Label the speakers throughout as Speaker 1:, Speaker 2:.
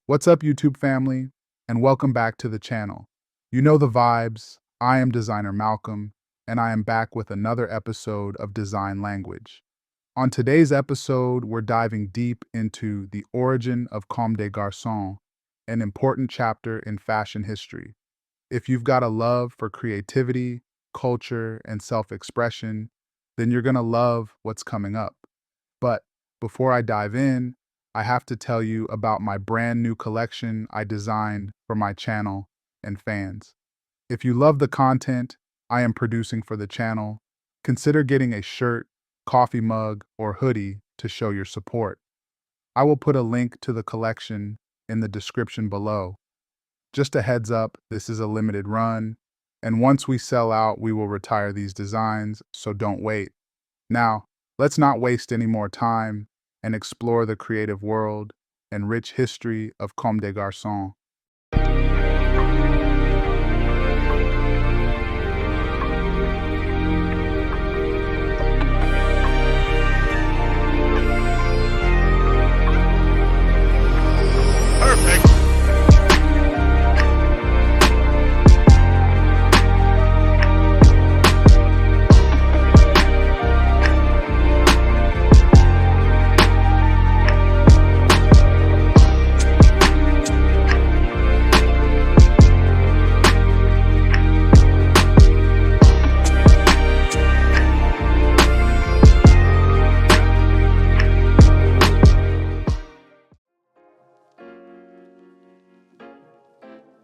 Speaker 1: What's up, YouTube family, and welcome back to the channel. You know the vibes. I am designer Malcolm, and I am back with another episode of Design Language. On today's episode, we're diving deep into the origin of Comme des Garçons, an important chapter in fashion history. If you've got a love for creativity, culture, and self-expression, then you're gonna love what's coming up. But before I dive in, I have to tell you about my brand new collection I designed for my channel and fans. If you love the content I am producing for the channel, consider getting a shirt, coffee mug, or hoodie to show your support. I will put a link to the collection in the description below. Just a heads up, this is a limited run, and once we sell out, we will retire these designs, so don't wait. Now, let's not waste any more time and explore the creative world and rich history of Comme des Garçons.
Speaker 2: Perfect.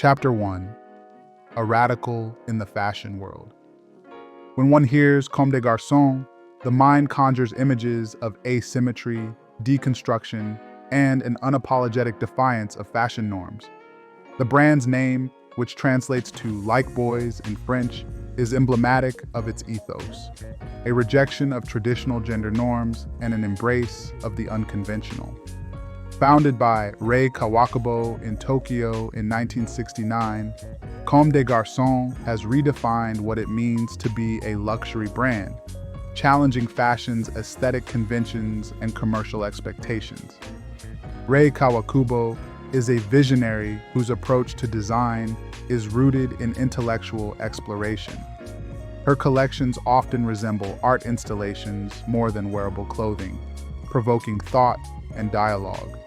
Speaker 1: Chapter 1. A Radical in the Fashion World. When one hears Comme des Garçons, the mind conjures images of asymmetry, deconstruction, and an unapologetic defiance of fashion norms. The brand's name, which translates to like boys in French, is emblematic of its ethos, a rejection of traditional gender norms and an embrace of the unconventional. Founded by Rei Kawakubo in Tokyo in 1969, Comme des Garçons has redefined what it means to be a luxury brand, challenging fashion's aesthetic conventions and commercial expectations. Rei Kawakubo is a visionary whose approach to design is rooted in intellectual exploration. Her collections often resemble art installations more than wearable clothing, provoking thought and dialogue.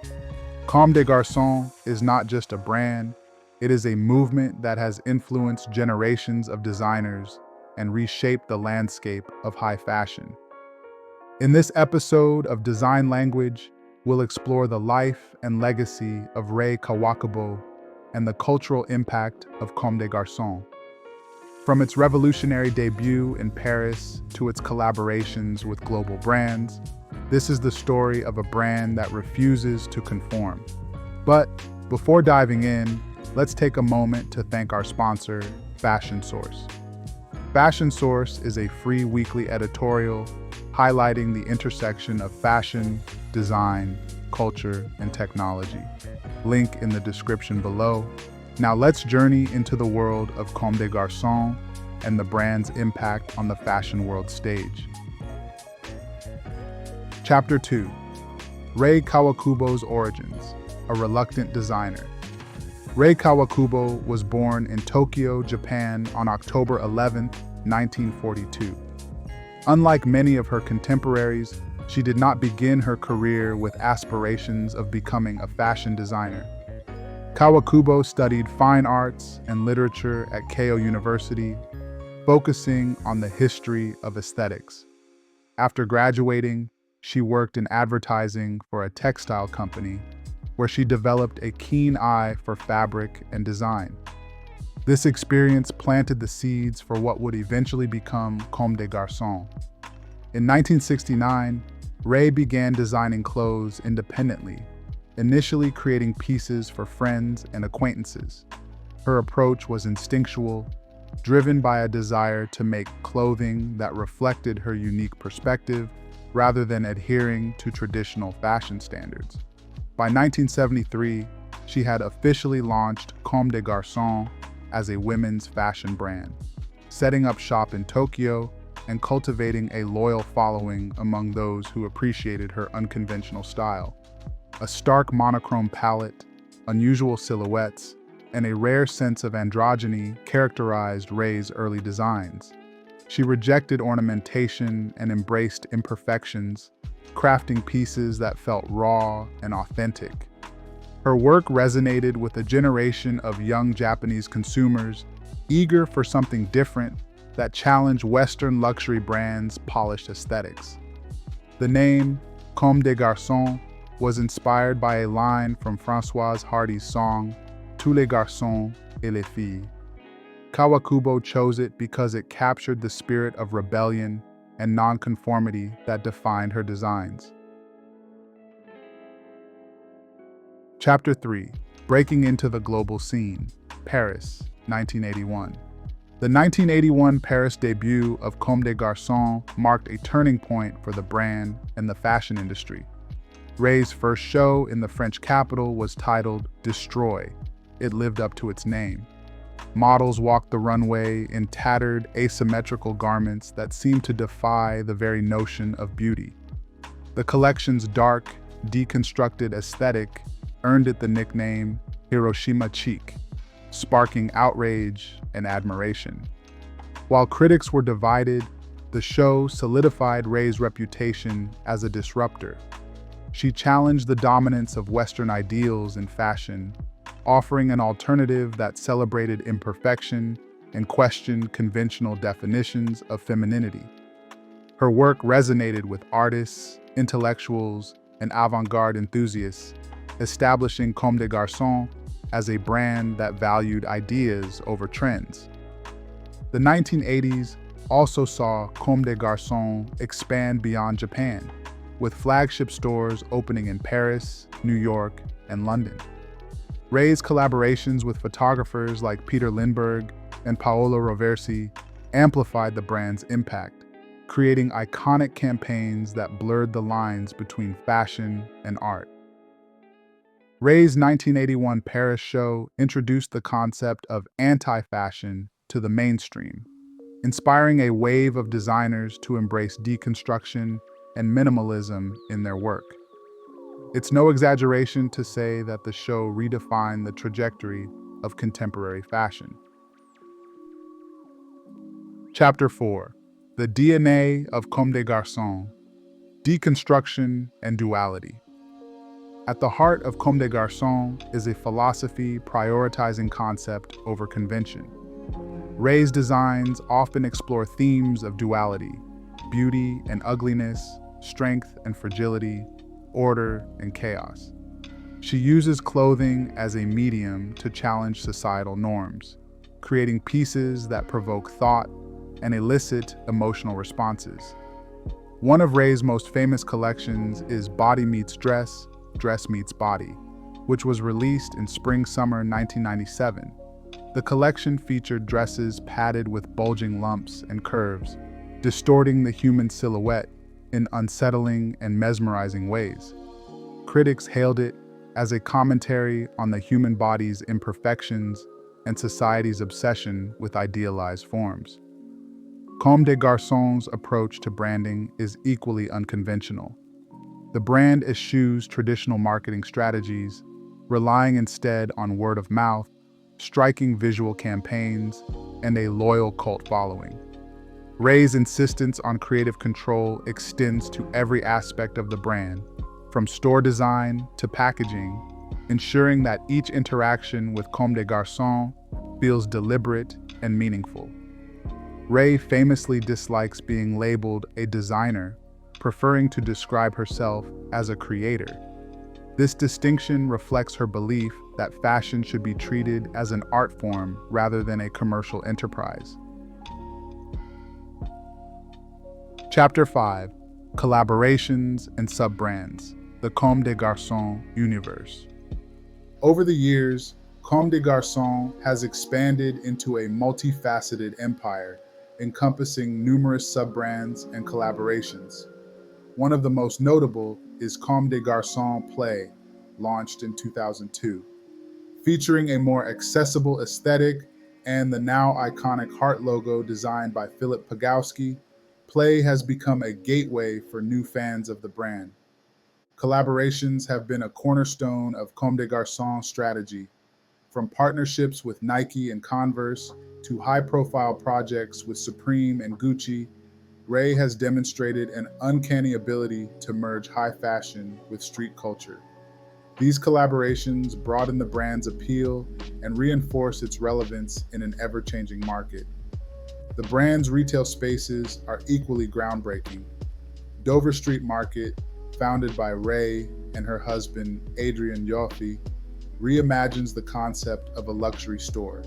Speaker 1: Comme des Garçons is not just a brand, it is a movement that has influenced generations of designers and reshaped the landscape of high fashion. In this episode of Design Language, we'll explore the life and legacy of Rei Kawakubo and the cultural impact of Comme des Garçons. From its revolutionary debut in Paris to its collaborations with global brands, this is the story of a brand that refuses to conform. But before diving in, let's take a moment to thank our sponsor, Fashion Source. Fashion Source is a free weekly editorial highlighting the intersection of fashion, design, culture, and technology. Link in the description below. Now let's journey into the world of Comme des Garçons and the brand's impact on the fashion world stage. Chapter 2. Rei Kawakubo's Origins, a Reluctant Designer. Rei Kawakubo was born in Tokyo, Japan on October 11, 1942. Unlike many of her contemporaries, she did not begin her career with aspirations of becoming a fashion designer. Kawakubo studied fine arts and literature at Keio University, focusing on the history of aesthetics. After graduating, she worked in advertising for a textile company, where she developed a keen eye for fabric and design. This experience planted the seeds for what would eventually become Comme des Garçons. In 1969, Rei began designing clothes independently, initially creating pieces for friends and acquaintances. Her approach was instinctual, driven by a desire to make clothing that reflected her unique perspective rather than adhering to traditional fashion standards. By 1973, she had officially launched Comme des Garçons as a women's fashion brand, setting up shop in Tokyo and cultivating a loyal following among those who appreciated her unconventional style. A stark monochrome palette, unusual silhouettes, and a rare sense of androgyny characterized Rei's early designs. She rejected ornamentation and embraced imperfections, crafting pieces that felt raw and authentic. Her work resonated with a generation of young Japanese consumers eager for something different that challenged Western luxury brands' polished aesthetics. The name, Comme des Garçons, was inspired by a line from Françoise Hardy's song, Tous les garçons et les filles. Kawakubo chose it because it captured the spirit of rebellion and nonconformity that defined her designs. Chapter 3. Breaking into the Global Scene, Paris, 1981. The 1981 Paris debut of Comme des Garçons marked a turning point for the brand and the fashion industry. Rei's first show in the French capital was titled Destroy. It lived up to its name. Models walked the runway in tattered, asymmetrical garments that seemed to defy the very notion of beauty. The collection's dark, deconstructed aesthetic earned it the nickname Hiroshima Chic, sparking outrage and admiration. While critics were divided, the show solidified Rei's reputation as a disruptor. She challenged the dominance of Western ideals in fashion, offering an alternative that celebrated imperfection and questioned conventional definitions of femininity. Her work resonated with artists, intellectuals, and avant-garde enthusiasts, establishing Comme des Garçons as a brand that valued ideas over trends. The 1980s also saw Comme des Garçons expand beyond Japan, with flagship stores opening in Paris, New York, and London. Rei's collaborations with photographers like Peter Lindbergh and Paolo Roversi amplified the brand's impact, creating iconic campaigns that blurred the lines between fashion and art. Rei's 1981 Paris show introduced the concept of anti-fashion to the mainstream, inspiring a wave of designers to embrace deconstruction and minimalism in their work. It's no exaggeration to say that the show redefined the trajectory of contemporary fashion. Chapter 4. The DNA of Comme des Garçons, Deconstruction and Duality. At the heart of Comme des Garçons is a philosophy prioritizing concept over convention. Rei's designs often explore themes of duality, beauty and ugliness, strength and fragility, order and chaos. She uses clothing as a medium to challenge societal norms, creating pieces that provoke thought and elicit emotional responses. One of Rei's most famous collections is Body Meets Dress, Dress Meets Body, which was released in spring-summer 1997. The collection featured dresses padded with bulging lumps and curves, distorting the human silhouette in unsettling and mesmerizing ways. Critics hailed it as a commentary on the human body's imperfections and society's obsession with idealized forms. Comme des Garçons' approach to branding is equally unconventional. The brand eschews traditional marketing strategies, relying instead on word of mouth, striking visual campaigns, and a loyal cult following. Rei's insistence on creative control extends to every aspect of the brand, from store design to packaging, ensuring that each interaction with Comme des Garçons feels deliberate and meaningful. Rei famously dislikes being labeled a designer, preferring to describe herself as a creator. This distinction reflects her belief that fashion should be treated as an art form rather than a commercial enterprise. Chapter 5. Collaborations and Sub-Brands, the Comme des Garçons universe. Over the years, Comme des Garçons has expanded into a multifaceted empire, encompassing numerous sub-brands and collaborations. One of the most notable is Comme des Garçons Play, launched in 2002. Featuring a more accessible aesthetic and the now iconic heart logo designed by Philip Pagowski, Play has become a gateway for new fans of the brand. Collaborations have been a cornerstone of Comme des Garçons strategy, from partnerships with Nike and Converse to high-profile projects with Supreme and Gucci. Rei has demonstrated an uncanny ability to merge high fashion with street culture. These collaborations broaden the brand's appeal and reinforce its relevance in an ever-changing market. The brand's retail spaces are equally groundbreaking. Dover Street Market, founded by Rei and her husband Adrian Yoffe, reimagines the concept of a luxury store.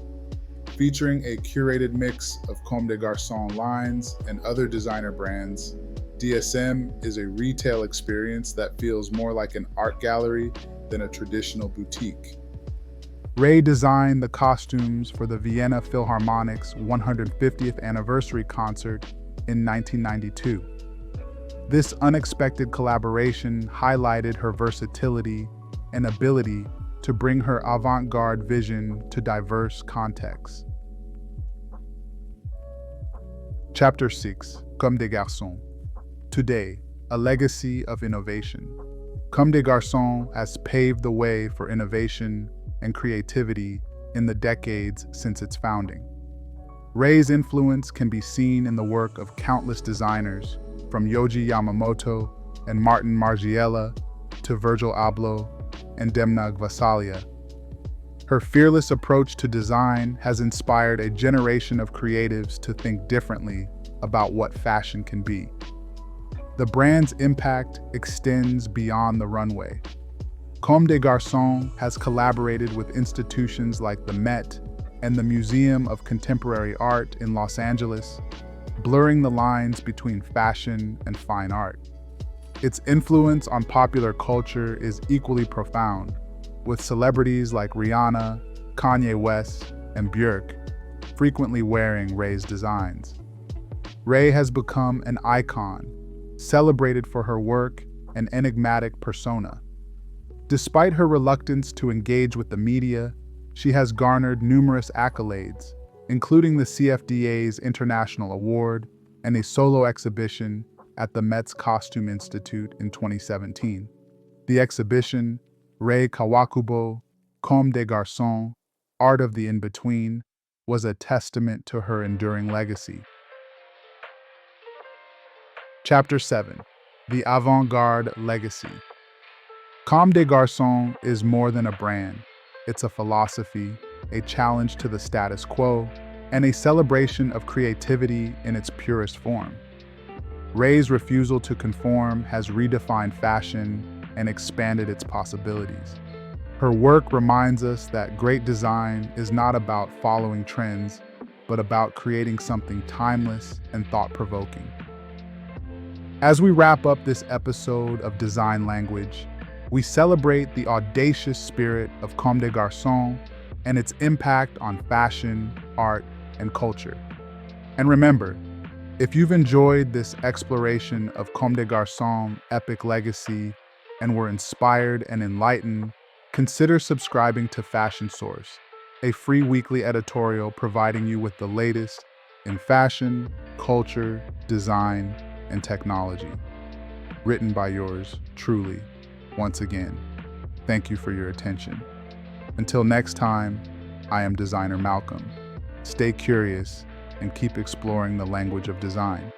Speaker 1: Featuring a curated mix of Comme des Garçons lines and other designer brands, DSM is a retail experience that feels more like an art gallery than a traditional boutique. Rei designed the costumes for the Vienna Philharmonic's 150th anniversary concert in 1992. This unexpected collaboration highlighted her versatility and ability to bring her avant-garde vision to diverse contexts. Chapter 6, Comme des Garçons. Today, a legacy of innovation. Comme des Garçons has paved the way for innovation and creativity in the decades since its founding. Rei's influence can be seen in the work of countless designers, from Yohji Yamamoto and Martin Margiela to Virgil Abloh and Demna Gvasalia. Her fearless approach to design has inspired a generation of creatives to think differently about what fashion can be. The brand's impact extends beyond the runway. Comme des Garçons has collaborated with institutions like the Met and the Museum of Contemporary Art in Los Angeles, blurring the lines between fashion and fine art. Its influence on popular culture is equally profound, with celebrities like Rihanna, Kanye West, and Björk frequently wearing Rei's designs. Rei has become an icon, celebrated for her work and enigmatic persona. Despite her reluctance to engage with the media, she has garnered numerous accolades, including the CFDA's International Award and a solo exhibition at the Met's Costume Institute in 2017. The exhibition, Rei Kawakubo, Comme des Garçons, Art of the In-Between, was a testament to her enduring legacy. Chapter 7, The Avant-Garde Legacy. Comme des Garçons is more than a brand. It's a philosophy, a challenge to the status quo, and a celebration of creativity in its purest form. Rei's refusal to conform has redefined fashion and expanded its possibilities. Her work reminds us that great design is not about following trends, but about creating something timeless and thought-provoking. As we wrap up this episode of Design Language, we celebrate the audacious spirit of Comme des Garçons and its impact on fashion, art, and culture. And remember, if you've enjoyed this exploration of Comme des Garçons' epic legacy and were inspired and enlightened, consider subscribing to Fashion Source, a free weekly editorial providing you with the latest in fashion, culture, design, and technology. Written by yours truly. Once again, thank you for your attention. Until next time, I am Designer Malcolm. Stay curious and keep exploring the language of design.